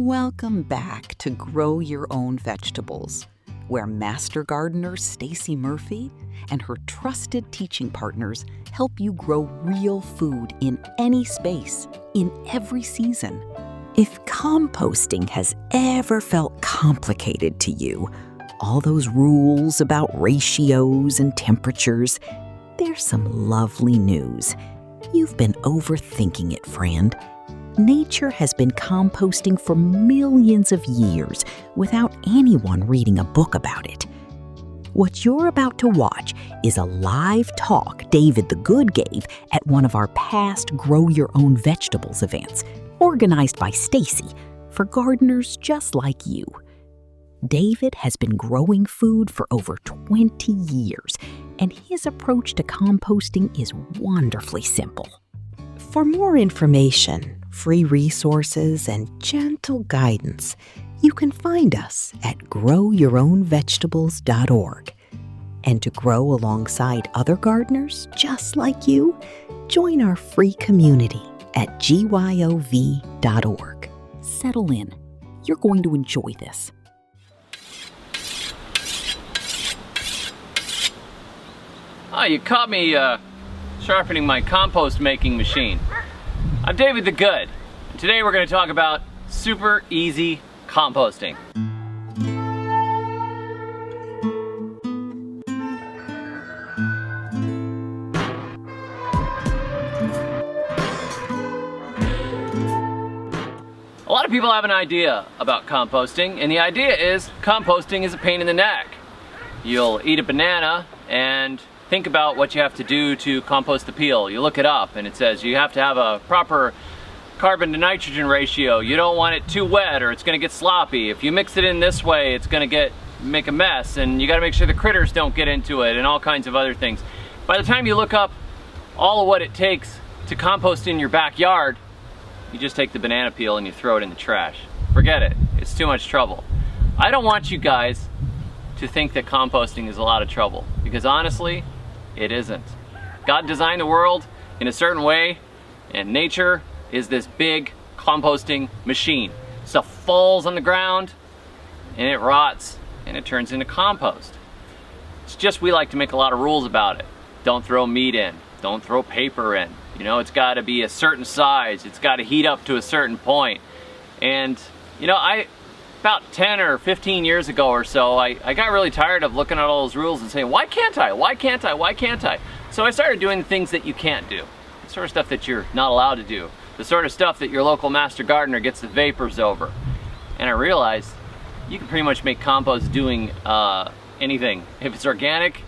Welcome back to Grow Your Own Vegetables, where master gardener Stacy Murphy and her trusted teaching partners help you grow real food in any space, in every season. If composting has ever felt complicated to you, all those rules about ratios and temperatures, there's some lovely news. You've been overthinking it, friend. Nature has been composting for millions of years without anyone reading a book about it. What you're about to watch is a live talk David the Good gave at one of our past Grow Your Own Vegetables events, organized by Stacy for gardeners just like you. David has been growing food for over 20 years, and his approach to composting is wonderfully simple. For more information, free resources, and gentle guidance, you can find us at growyourownvegetables.org. And to grow alongside other gardeners just like you, join our free community at GYOV.org. Settle in. You're going to enjoy this. Oh, you caught me sharpening my compost making machine. I'm David the Good. Today we're going to talk about super easy composting. A lot of people have an idea about composting, and the idea is composting is a pain in the neck. You'll eat a banana and think about what you have to do to compost the peel. You look it up and it says you have to have a proper carbon to nitrogen ratio. You don't want it too wet or it's going to get sloppy. If you mix it in this way, it's going to make a mess, and you got to make sure the critters don't get into it and all kinds of other things. By the time you look up all of what it takes to compost in your backyard, you just take the banana peel and you throw it in the trash. Forget it. It's too much trouble. I don't want you guys to think that composting is a lot of trouble, because honestly, it isn't. God designed the world in a certain way, and nature is this big composting machine. Stuff falls on the ground and it rots and it turns into compost. It's just we like to make a lot of rules about it. Don't throw meat in. Don't throw paper in. You know, it's got to be a certain size. It's got to heat up to a certain point. And, you know, about 10 or 15 years ago or so, I got really tired of looking at all those rules and saying, why can't I? Why can't I? Why can't I? So I started doing the things that you can't do. The sort of stuff that you're not allowed to do. The sort of stuff that your local master gardener gets the vapors over. And I realized you can pretty much make compost doing anything. If it's organic,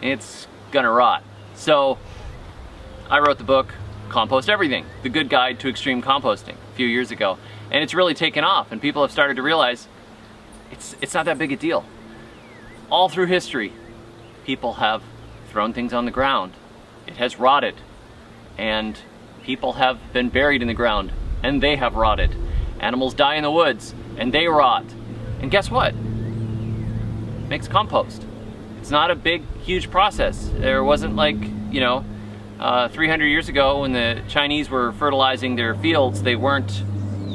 it's gonna rot. So I wrote the book, Compost Everything, The Good Guide to Extreme Composting, a few years ago. And it's really taken off, and people have started to realize it's not that big a deal. All through history, people have thrown things on the ground. It has rotted, and people have been buried in the ground, and they have rotted. Animals die in the woods, and they rot. And guess what? It makes compost. It's not a big, huge process. There wasn't like, 300 years ago when the Chinese were fertilizing their fields, they weren't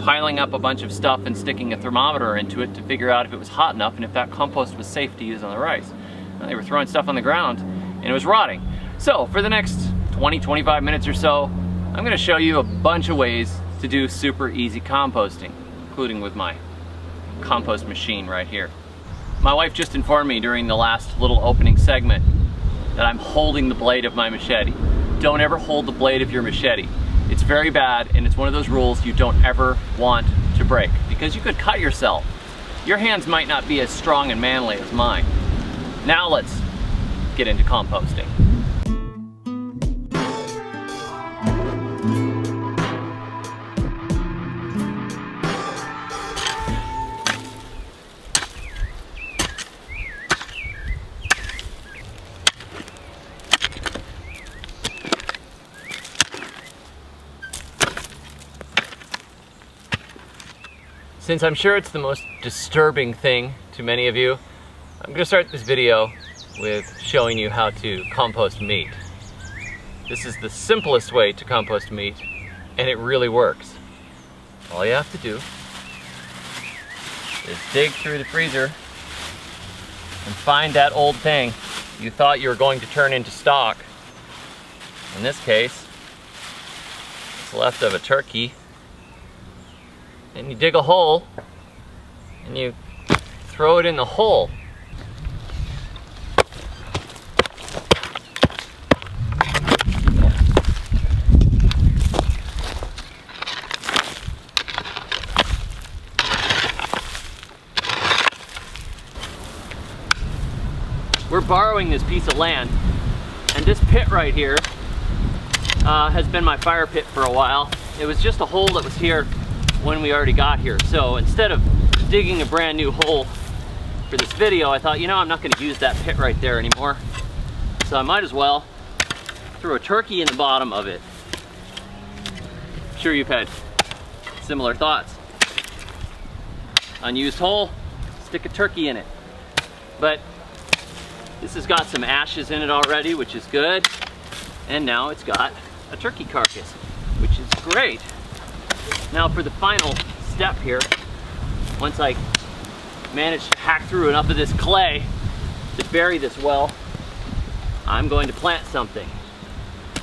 piling up a bunch of stuff and sticking a thermometer into it to figure out if it was hot enough and if that compost was safe to use on the rice. They were throwing stuff on the ground and it was rotting. So for the next 20-25 minutes or so, I'm going to show you a bunch of ways to do super easy composting, including with my compost machine right here. My wife just informed me during the last little opening segment that I'm holding the blade of my machete. Don't ever hold the blade of your machete. It's very bad, and it's one of those rules you don't ever want to break, because you could cut yourself. Your hands might not be as strong and manly as mine. Now let's get into composting. Since I'm sure it's the most disturbing thing to many of you, I'm going to start this video with showing you how to compost meat. This is the simplest way to compost meat, and it really works. All you have to do is dig through the freezer and find that old thing you thought you were going to turn into stock. In this case, it's left of a turkey. And you dig a hole and you throw it in the hole. We're borrowing this piece of land, and this pit right here has been my fire pit for a while. It was just a hole that was here when we already got here. So instead of digging a brand new hole for this video, I thought, you know, I'm not going to use that pit right there anymore. So I might as well throw a turkey in the bottom of it. I'm sure you've had similar thoughts. Unused hole, stick a turkey in it. But this has got some ashes in it already, which is good. And now it's got a turkey carcass, which is great. Now for the final step here, once I manage to hack through enough of this clay to bury this well, I'm going to plant something.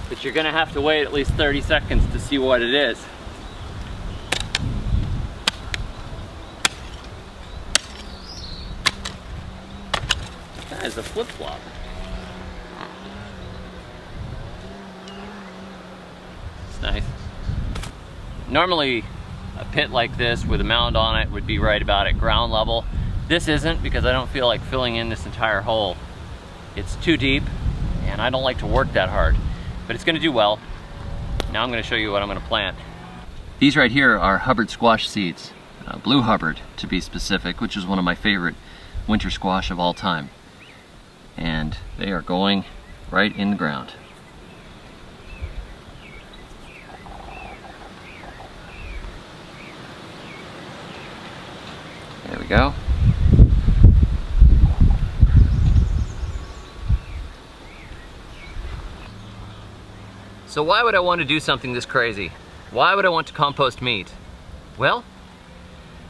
But you're gonna have to wait at least 30 seconds to see what it is. That is a flip-flop. It's nice. Normally, a pit like this with a mound on it would be right about at ground level. This isn't, because I don't feel like filling in this entire hole. It's too deep, and I don't like to work that hard. But it's gonna do well. Now I'm gonna show you what I'm gonna plant. These right here are Hubbard squash seeds. Blue Hubbard, to be specific, which is one of my favorite winter squash of all time. And they are going right in the ground. There we go. So why would I want to do something this crazy? Why would I want to compost meat? Well,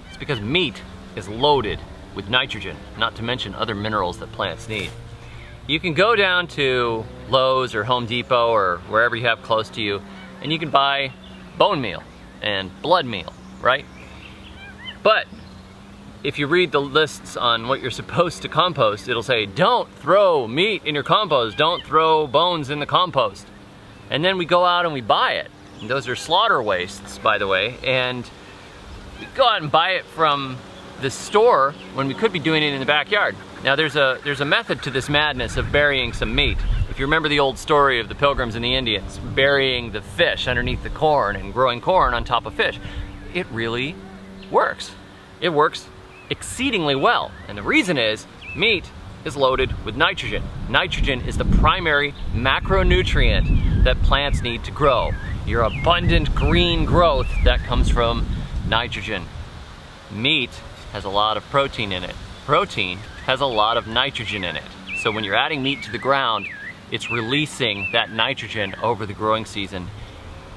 it's because meat is loaded with nitrogen, not to mention other minerals that plants need. You can go down to Lowe's or Home Depot or wherever you have close to you, and you can buy bone meal and blood meal, right? But if you read the lists on what you're supposed to compost, it'll say, don't throw meat in your compost, don't throw bones in the compost. And then we go out and we buy it. And those are slaughter wastes, by the way, and we go out and buy it from the store when we could be doing it in the backyard. Now there's a method to this madness of burying some meat. If you remember the old story of the pilgrims and the Indians burying the fish underneath the corn and growing corn on top of fish, it really works. It works exceedingly well. And the reason is meat is loaded with nitrogen. Nitrogen is the primary macronutrient that plants need to grow. Your abundant green growth that comes from nitrogen. Meat has a lot of protein in it. Protein has a lot of nitrogen in it. So when you're adding meat to the ground, it's releasing that nitrogen over the growing season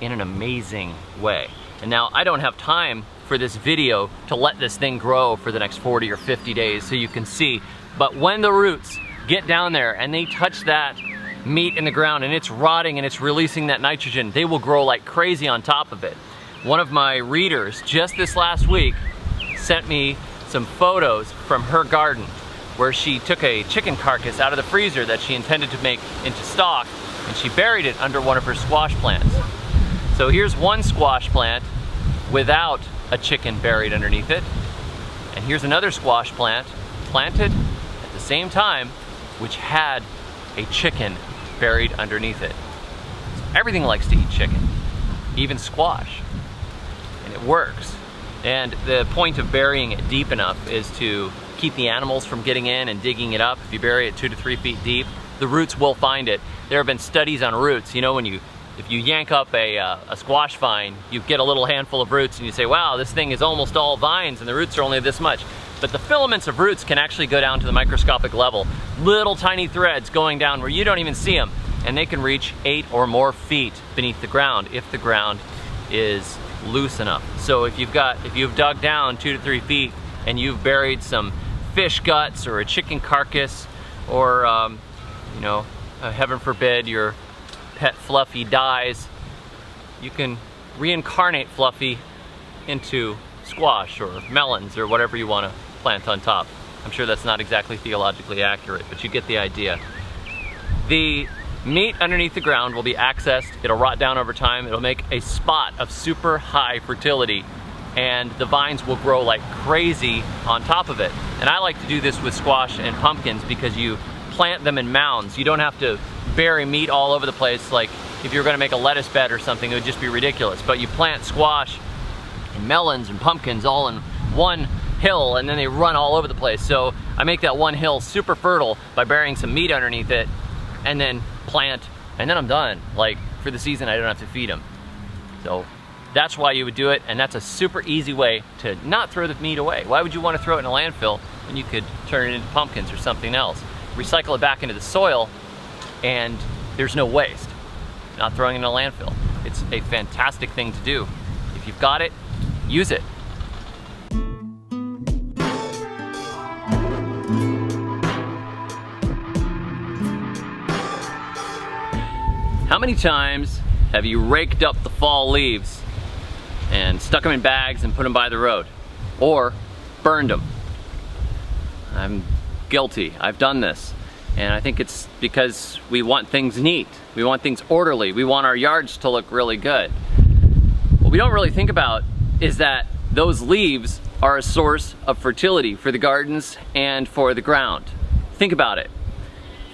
in an amazing way. And now I don't have time for this video to let this thing grow for the next 40 or 50 days so you can see, but when the roots get down there and they touch that meat in the ground and it's rotting and it's releasing that nitrogen, they will grow like crazy on top of it. One of my readers just this last week sent me some photos from her garden where she took a chicken carcass out of the freezer that she intended to make into stock, and she buried it under one of her squash plants. So here's one squash plant without a chicken buried underneath it, and here's another squash plant planted at the same time which had a chicken buried underneath it. Everything likes to eat chicken, even squash, and it works. And the point of burying it deep enough is to keep the animals from getting in and digging it up. If you bury it 2 to 3 feet deep, the roots will find it. There have been studies on roots. You know, if you yank up a squash vine, you get a little handful of roots and you say, wow, this thing is almost all vines and the roots are only this much. But the filaments of roots can actually go down to the microscopic level. Little tiny threads going down where you don't even see them. And they can reach 8 or more feet beneath the ground if the ground is loose enough. So if you've dug down 2 to 3 feet and you've buried some fish guts or a chicken carcass, or you know, heaven forbid your pet Fluffy dies, you can reincarnate Fluffy into squash or melons or whatever you want to plant on top. I'm sure that's not exactly theologically accurate, but you get the idea. The meat underneath the ground will be accessed, it'll rot down over time, it'll make a spot of super high fertility, and the vines will grow like crazy on top of it. And I like to do this with squash and pumpkins because you plant them in mounds. You don't have to bury meat all over the place. Like if you're gonna make a lettuce bed or something, it would just be ridiculous. But you plant squash and melons and pumpkins all in one hill, and then they run all over the place. So I make that one hill super fertile by burying some meat underneath it, and then plant, and then I'm done. Like for the season, I don't have to feed them. So that's why you would do it, and that's a super easy way to not throw the meat away. Why would you want to throw it in a landfill when you could turn it into pumpkins or something else? Recycle it back into the soil, and there's no waste. Not throwing it in a landfill. It's a fantastic thing to do. If you've got it, use it. How many times have you raked up the fall leaves and stuck them in bags and put them by the road? Or burned them? I'm guilty. I've done this. And I think it's because we want things neat. We want things orderly. We want our yards to look really good. What we don't really think about is that those leaves are a source of fertility for the gardens and for the ground. Think about it.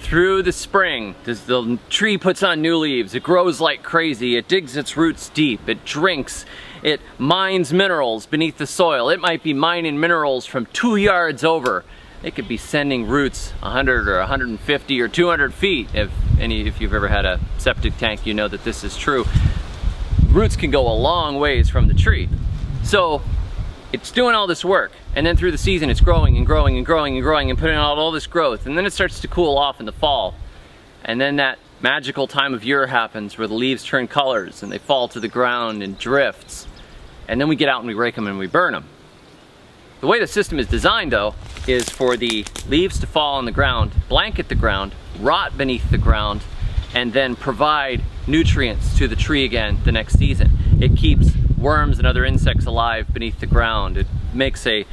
Through the spring, the tree puts on new leaves, it grows like crazy, it digs its roots deep, it drinks, it mines minerals beneath the soil. It might be mining minerals from 2 yards over. It could be sending roots 100 or 150 or 200 feet. If you've ever had a septic tank, you know that this is true. Roots can go a long ways from the tree. So it's doing all this work, and then through the season it's growing and growing and growing and growing and putting out all this growth, and then it starts to cool off in the fall, and then that magical time of year happens where the leaves turn colors and they fall to the ground in drifts, and then we get out and we rake them and we burn them. The way the system is designed, though, is for the leaves to fall on the ground, blanket the ground, rot beneath the ground, and then provide nutrients to the tree again the next season. It keeps worms and other insects alive beneath the ground. It makes a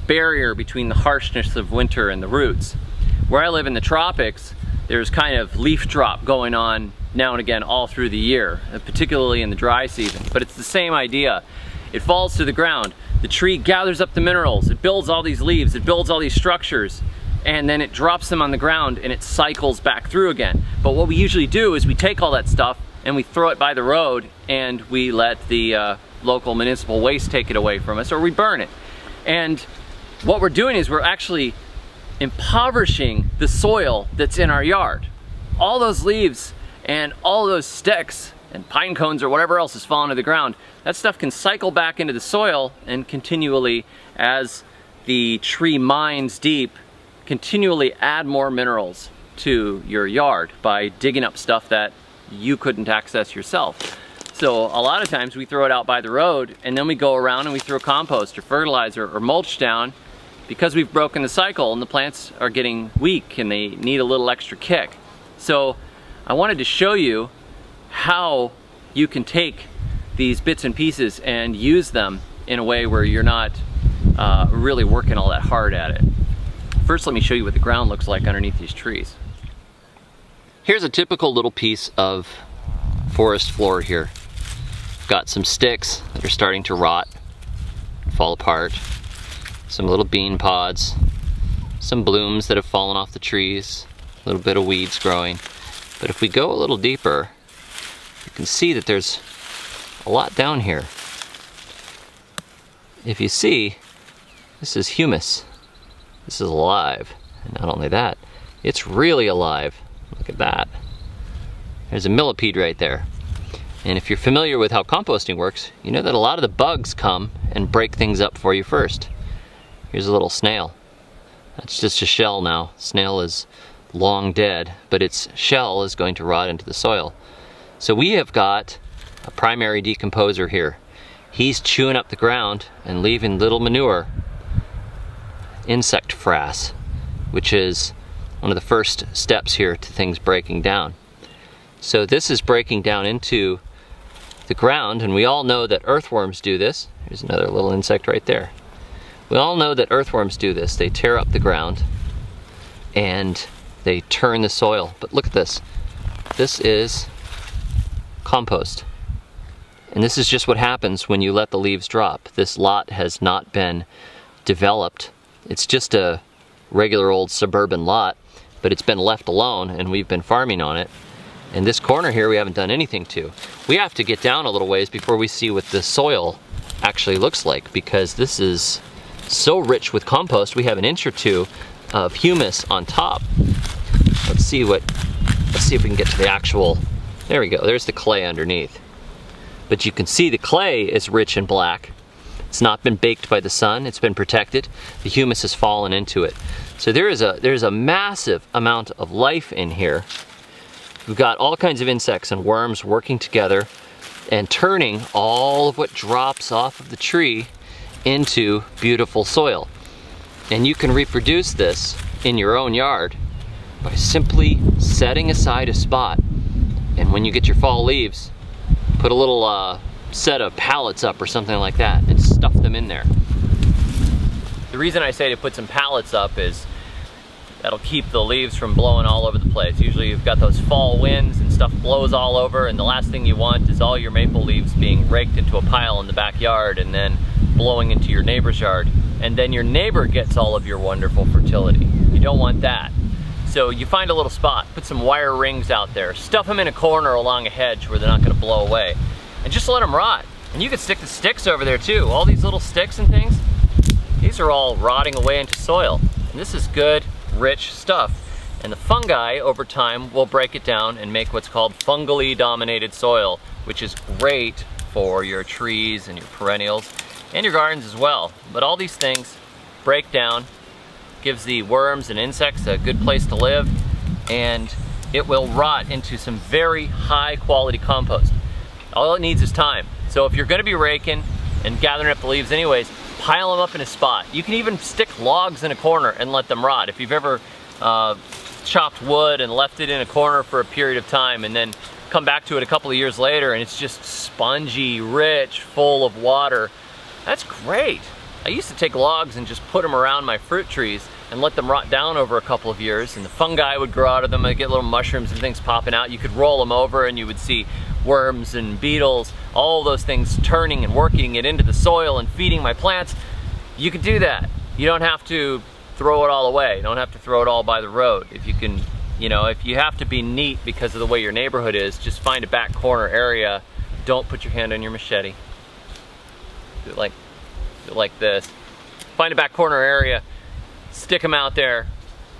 barrier between the harshness of winter and the roots. Where I live in the tropics, there's kind of leaf drop going on now and again all through the year, particularly in the dry season. But it's the same idea. It falls to the ground. The tree gathers up the minerals. It builds all these leaves. It builds all these structures. And then it drops them on the ground and it cycles back through again. But what we usually do is we take all that stuff and we throw it by the road, and we let the local municipal waste take it away from us, or we burn it. And what we're doing is we're actually impoverishing the soil that's in our yard. All those leaves and all those sticks and pine cones or whatever else is falling to the ground, that stuff can cycle back into the soil and continually, as the tree mines deep, continually add more minerals to your yard by digging up stuff that you couldn't access yourself. So a lot of times we throw it out by the road, and then we go around and we throw compost or fertilizer or mulch down because we've broken the cycle and the plants are getting weak and they need a little extra kick. So I wanted to show you how you can take these bits and pieces and use them in a way where you're not really working all that hard at it. First, let me show you what the ground looks like underneath these trees. Here's a typical little piece of forest floor here. Got some sticks that are starting to rot, fall apart, some little bean pods, some blooms that have fallen off the trees, a little bit of weeds growing. But if we go a little deeper, you can see that there's a lot down here. If you see, this is humus. This is alive. And not only that, it's really alive. Look at that. There's a millipede right there. And if you're familiar with how composting works, you know that a lot of the bugs come and break things up for you first. Here's a little snail. That's just a shell now. Snail is long dead, but its shell is going to rot into the soil. So we have got a primary decomposer here. He's chewing up the ground and leaving little manure insect frass, which is one of the first steps here to things breaking down. So this is breaking down into the ground, and we all know that earthworms do this. Here's another little insect right there. We all know that earthworms do this. They tear up the ground and they turn the soil. But look at this. This is compost. And this is just what happens when you let the leaves drop. This lot has not been developed. It's just a regular old suburban lot, but it's been left alone and we've been farming on it. And this corner here we haven't done anything to. We have to get down a little ways before we see what the soil actually looks like, because this is so rich with compost. We have an inch or two of humus on top. Let's see if we can get to the actual, there we go, there's the clay underneath. But you can see the clay is rich and black. It's not been baked by the sun, it's been protected. The humus has fallen into it. So there's a massive amount of life in here. We've got all kinds of insects and worms working together and turning all of what drops off of the tree into beautiful soil. And you can reproduce this in your own yard by simply setting aside a spot. And when you get your fall leaves, put a little set of pallets up or something like that and stuff them in there. The reason I say to put some pallets up is that'll keep the leaves from blowing all over the place. Usually you've got those fall winds and stuff blows all over, and the last thing you want is all your maple leaves being raked into a pile in the backyard and then blowing into your neighbor's yard. And then your neighbor gets all of your wonderful fertility. You don't want that. So you find a little spot, put some wire rings out there, stuff them in a corner along a hedge where they're not gonna blow away, and just let them rot. And you can stick the sticks over there too. All these little sticks and things, these are all rotting away into soil. And this is good, rich stuff. And the fungi over time will break it down and make what's called fungally dominated soil, which is great for your trees and your perennials and your gardens as well. But all these things break down, gives the worms and insects a good place to live, and it will rot into some very high quality compost. All it needs is time. So if you're gonna be raking and gathering up the leaves anyways, pile them up in a spot. You can even stick logs in a corner and let them rot. If you've ever chopped wood and left it in a corner for a period of time and then come back to it a couple of years later and it's just spongy, rich, full of water, that's great. I used to take logs and just put them around my fruit trees and let them rot down over a couple of years, and the fungi would grow out of them. I'd get little mushrooms and things popping out. You could roll them over and you would see worms and beetles, all those things turning and working it into the soil and feeding my plants. You could do that. You don't have to throw it all away. You don't have to throw it all by the road. If you can, you know, if you have to be neat because of the way your neighborhood is, just find a back corner area. Don't put your hand on your machete. Do it like this. Find a back corner area, stick them out there,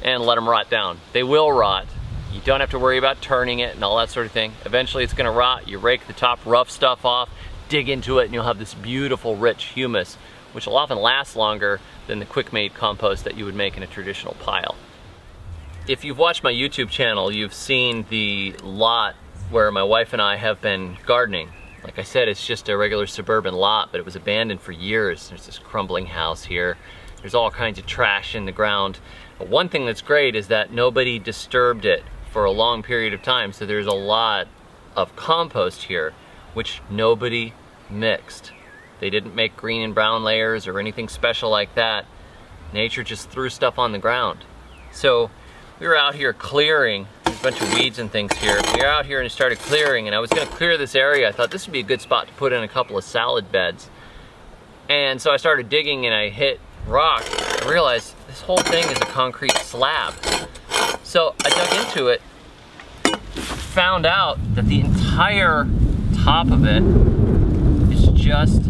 and let them rot down. They will rot. You don't have to worry about turning it and all that sort of thing. Eventually it's gonna rot. You rake the top rough stuff off, dig into it, and you'll have this beautiful rich humus, which will often last longer than the quick-made compost that you would make in a traditional pile. If you've watched my YouTube channel, you've seen the lot where my wife and I have been gardening. Like I said, it's just a regular suburban lot, but it was abandoned for years. There's this crumbling house here. There's all kinds of trash in the ground. But one thing that's great is that nobody disturbed it for a long period of time, so there's a lot of compost here, which nobody mixed. They didn't make green and brown layers or anything special like that. Nature just threw stuff on the ground. So we were out here clearing. There's a bunch of weeds and things here. We were out here and started clearing, and I was gonna clear this area. I thought this would be a good spot to put in a couple of salad beds. And so I started digging and I hit rock. I realized this whole thing is a concrete slab. So I dug into it, found out that the entire top of it is just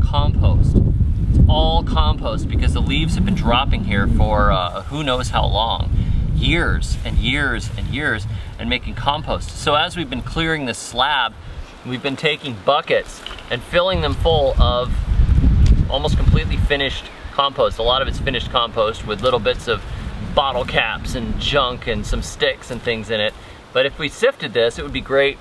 compost. It's all compost because the leaves have been dropping here for who knows how long. Years and years and years, and making compost. So as we've been clearing this slab, we've been taking buckets and filling them full of almost completely finished compost. A lot of it's finished compost with little bits of bottle caps and junk and some sticks and things in it. But if we sifted this, it would be great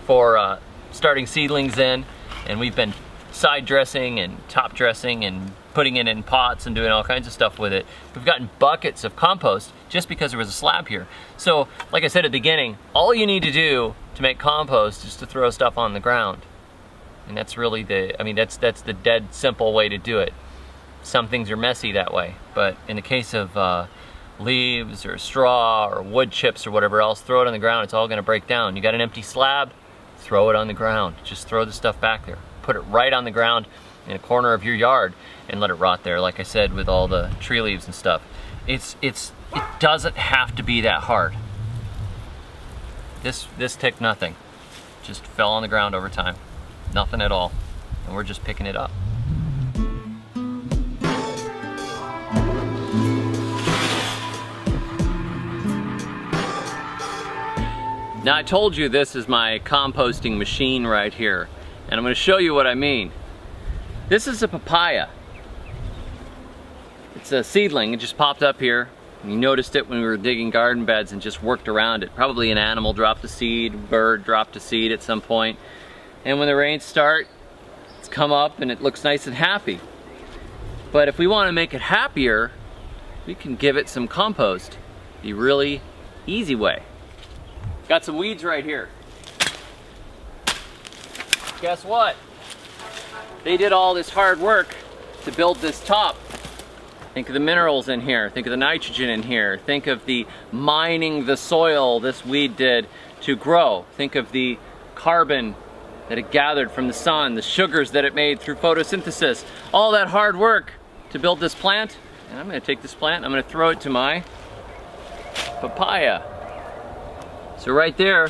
for starting seedlings in. And we've been side dressing and top dressing and putting it in pots and doing all kinds of stuff with it. We've gotten buckets of compost just because there was a slab here. So, like I said at the beginning, all you need to do to make compost is to throw stuff on the ground. And that's really that's the dead simple way to do it. Some things are messy that way, but in the case of leaves or straw or wood chips or whatever else, throw it on the ground, it's all gonna break down. You got an empty slab, throw it on the ground. Just throw the stuff back there. Put it right on the ground in a corner of your yard and let it rot there, like I said, with all the tree leaves and stuff. It doesn't have to be that hard. This took nothing. Just fell on the ground over time. Nothing at all. And we're just picking it up. Now I told you this is my composting machine right here, and I'm going to show you what I mean. This is a papaya. It's a seedling. It just popped up here. You noticed it when we were digging garden beds and just worked around it. Probably an animal dropped a seed, bird dropped a seed at some point. And when the rains start, it's come up and it looks nice and happy. But if we want to make it happier, we can give it some compost the really easy way. Got some weeds right here. Guess what? They did all this hard work to build this top. Think of the minerals in here. Think of the nitrogen in here. Think of the mining the soil this weed did to grow. Think of the carbon that it gathered from the sun, the sugars that it made through photosynthesis. All that hard work to build this plant. And I'm going to take this plant, I'm going to throw it to my papaya. So right there,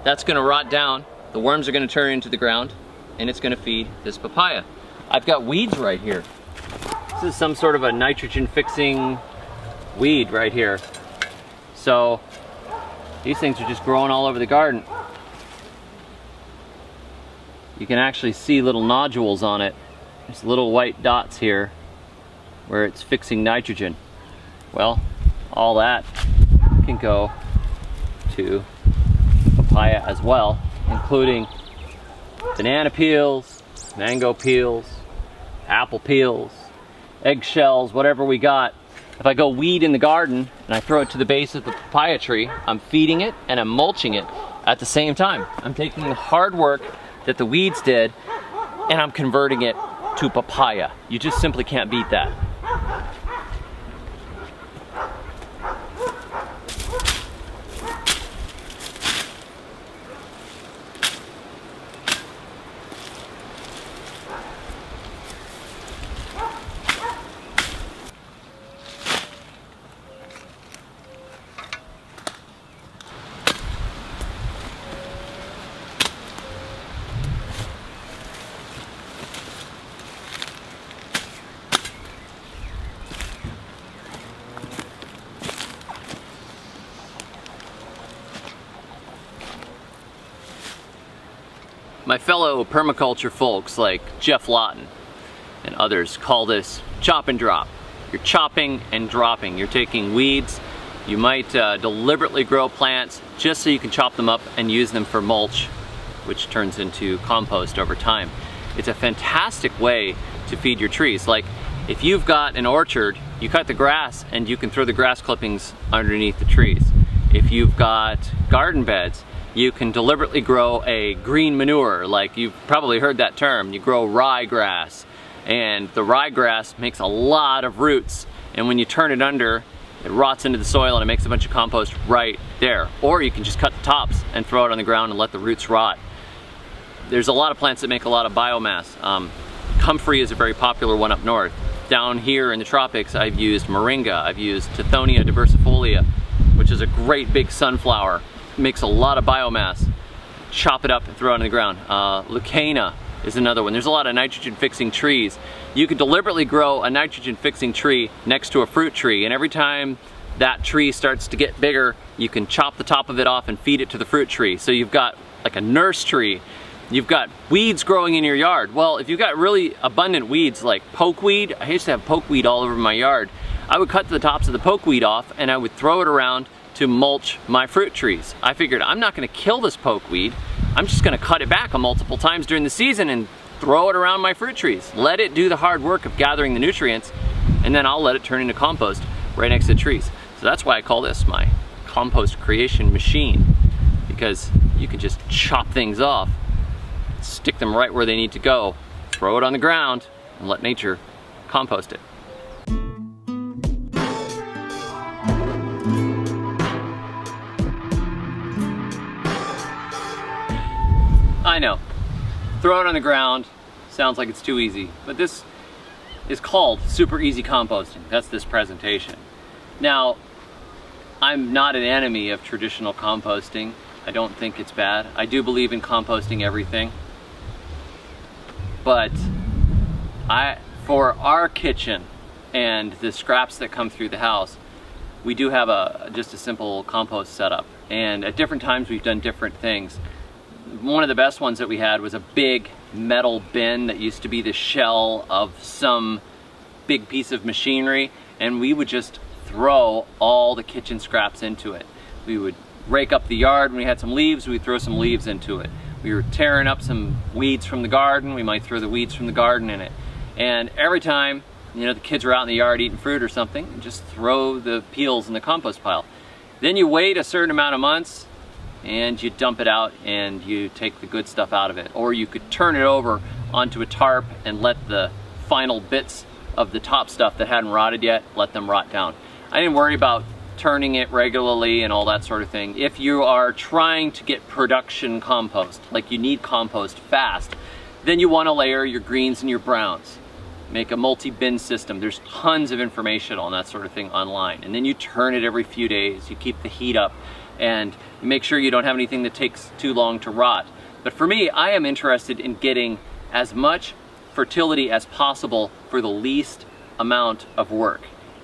that's going to rot down. The worms are going to turn into the ground, and it's going to feed this papaya. I've got weeds right here. This is some sort of a nitrogen fixing weed right here. So these things are just growing all over the garden. You can actually see little nodules on it. There's little white dots here where it's fixing nitrogen. Well, all that can go to papaya as well, including banana peels, mango peels, apple peels, eggshells, whatever we got. If I go weed in the garden and I throw it to the base of the papaya tree, I'm feeding it and I'm mulching it at the same time. I'm taking the hard work that the weeds did and I'm converting it to papaya. You just simply can't beat that. My fellow permaculture folks like Jeff Lawton and others call this chop and drop. You're chopping and dropping. You're taking weeds. You might deliberately grow plants just so you can chop them up and use them for mulch, which turns into compost over time. It's a fantastic way to feed your trees. Like if you've got an orchard, you cut the grass and you can throw the grass clippings underneath the trees. If you've got garden beds, you can deliberately grow a green manure. Like you've probably heard that term. You grow ryegrass, and the ryegrass makes a lot of roots, and when you turn it under, it rots into the soil and it makes a bunch of compost right there. Or you can just cut the tops and throw it on the ground and let the roots rot. There's a lot of plants that make a lot of biomass. Comfrey is a very popular one up north. Down here in the tropics, I've used moringa, I've used Tithonia diversifolia, which is a great big sunflower. Makes a lot of biomass. Chop it up and throw it on the ground. Leucaena is another one. There's a lot of nitrogen fixing trees. You can deliberately grow a nitrogen fixing tree next to a fruit tree, and every time that tree starts to get bigger, you can chop the top of it off and feed it to the fruit tree. So you've got like a nurse tree. You've got weeds growing in your yard. Well, if you've got really abundant weeds like pokeweed, I used to have pokeweed all over my yard. I would cut the tops of the pokeweed off and I would throw it around to mulch my fruit trees. I figured I'm not gonna kill this pokeweed. I'm just gonna cut it back multiple times during the season and throw it around my fruit trees. Let it do the hard work of gathering the nutrients, and then I'll let it turn into compost right next to the trees. So that's why I call this my compost creation machine, because you can just chop things off, stick them right where they need to go, throw it on the ground, and let nature compost it. I know, throw it on the ground sounds like it's too easy, but this is called super easy composting. That's this presentation. Now, I'm not an enemy of traditional composting. I don't think it's bad. I do believe in composting everything. But for our kitchen and the scraps that come through the house, we do have just a simple compost setup. And at different times we've done different things. One of the best ones that we had was a big metal bin that used to be the shell of some big piece of machinery, and we would just throw all the kitchen scraps into it. We would rake up the yard when we had some leaves, we'd throw some leaves into it. We were tearing up some weeds from the garden, we might throw the weeds from the garden in it. And every time, you know, the kids were out in the yard eating fruit or something, just throw the peels in the compost pile. Then you wait a certain amount of months and you dump it out and you take the good stuff out of it. Or you could turn it over onto a tarp and let the final bits of the top stuff that hadn't rotted yet, let them rot down. I didn't worry about turning it regularly and all that sort of thing. If you are trying to get production compost, like you need compost fast, then you want to layer your greens and your browns. Make a multi-bin system. There's tons of information on that sort of thing online. And then you turn it every few days, you keep the heat up, and you make sure you don't have anything that takes too long to rot. But for me, I am interested in getting as much fertility as possible for the least amount of work.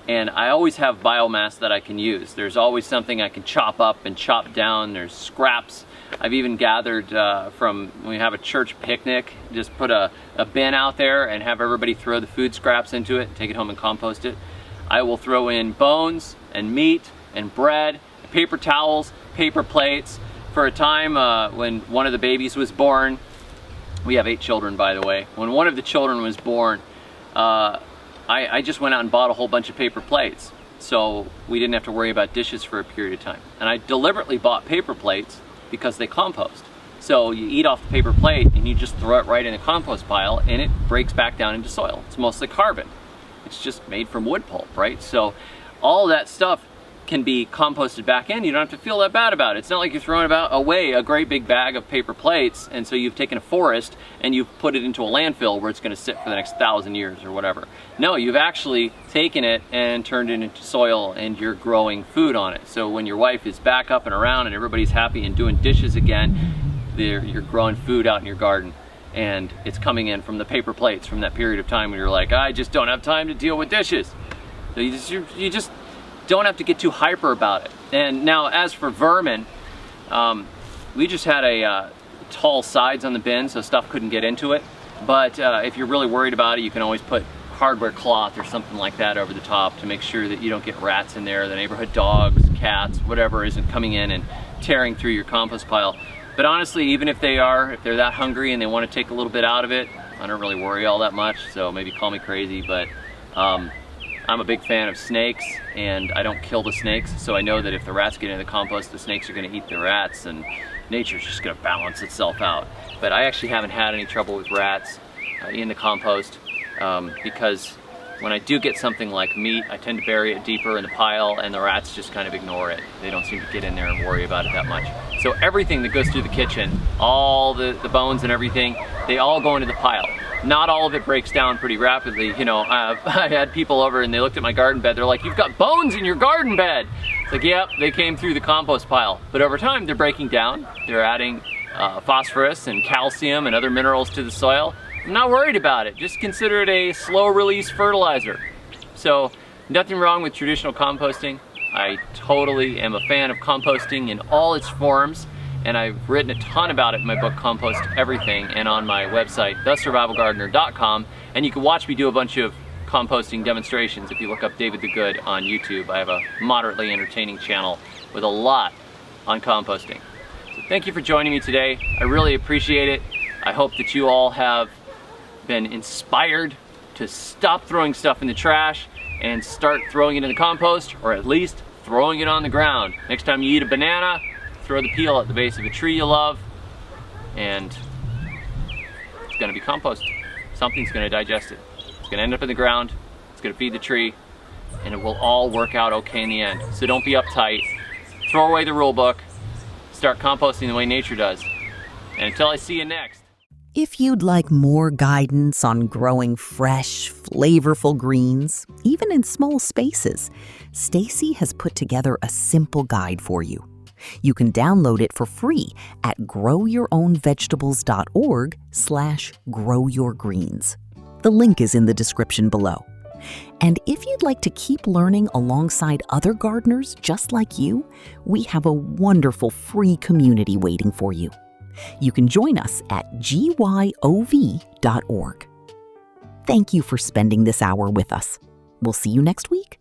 And I always have biomass that I can use. There's always something I can chop up and chop down. There's scraps. I've even gathered from when we have a church picnic, just put a bin out there and have everybody throw the food scraps into it, take it home and compost it. I will throw in bones and meat and bread, paper towels, paper plates. For a time when one of the babies was born, we have 8 children, by the way. When one of the children was born, I just went out and bought a whole bunch of paper plates, so we didn't have to worry about dishes for a period of time. And I deliberately bought paper plates because they compost. So you eat off the paper plate and you just throw it right in the compost pile and it breaks back down into soil. It's mostly carbon. It's just made from wood pulp, right? So all that stuff can be composted back in. You don't have to feel that bad about it. It's not like you're throwing away a great big bag of paper plates, and so you've taken a forest and you've put it into a landfill where it's going to sit for the next 1,000 years or whatever. No, you've actually taken it and turned it into soil and you're growing food on it. So when your wife is back up and around and everybody's happy and doing dishes again, you're growing food out in your garden, and it's coming in from the paper plates from that period of time when you're like, I just don't have time to deal with dishes. So you just don't have to get too hyper about it. And now as for vermin, we just had tall sides on the bin so stuff couldn't get into it. But if you're really worried about it, you can always put hardware cloth or something like that over the top to make sure that you don't get rats in there, the neighborhood dogs, cats, whatever isn't coming in and tearing through your compost pile. But honestly, even if they're that hungry and they want to take a little bit out of it, I don't really worry all that much, so maybe call me crazy, but I'm a big fan of snakes, and I don't kill the snakes, so I know that if the rats get into the compost, the snakes are going to eat the rats, and nature's just going to balance itself out. But I actually haven't had any trouble with rats in the compost, because when I do get something like meat, I tend to bury it deeper in the pile, and the rats just kind of ignore it. They don't seem to get in there and worry about it that much. So everything that goes through the kitchen, all the bones and everything, they all go into the pile. Not all of it breaks down pretty rapidly. You know, I had people over and they looked at my garden bed. They're like, "You've got bones in your garden bed." It's like, yep, they came through the compost pile. But over time, they're breaking down. They're adding phosphorus and calcium and other minerals to the soil. I'm not worried about it. Just consider it a slow release fertilizer. So nothing wrong with traditional composting. I totally am a fan of composting in all its forms. And I've written a ton about it in my book, Compost Everything, and on my website, thesurvivalgardener.com. And you can watch me do a bunch of composting demonstrations if you look up David the Good on YouTube. I have a moderately entertaining channel with a lot on composting. So thank you for joining me today. I really appreciate it. I hope that you all have been inspired to stop throwing stuff in the trash and start throwing it in the compost, or at least throwing it on the ground. Next time you eat a banana, throw the peel at the base of a tree you love, and it's gonna be compost. Something's gonna digest it. It's gonna end up in the ground, it's gonna feed the tree, and it will all work out okay in the end. So don't be uptight, throw away the rule book, start composting the way nature does. And until I see you next. If you'd like more guidance on growing fresh, flavorful greens, even in small spaces, Stacy has put together a simple guide for you. You can download it for free at growyourownvegetables.org/growyourgreens. The link is in the description below. And if you'd like to keep learning alongside other gardeners just like you, we have a wonderful free community waiting for you. You can join us at GYOV.org. Thank you for spending this hour with us. We'll see you next week.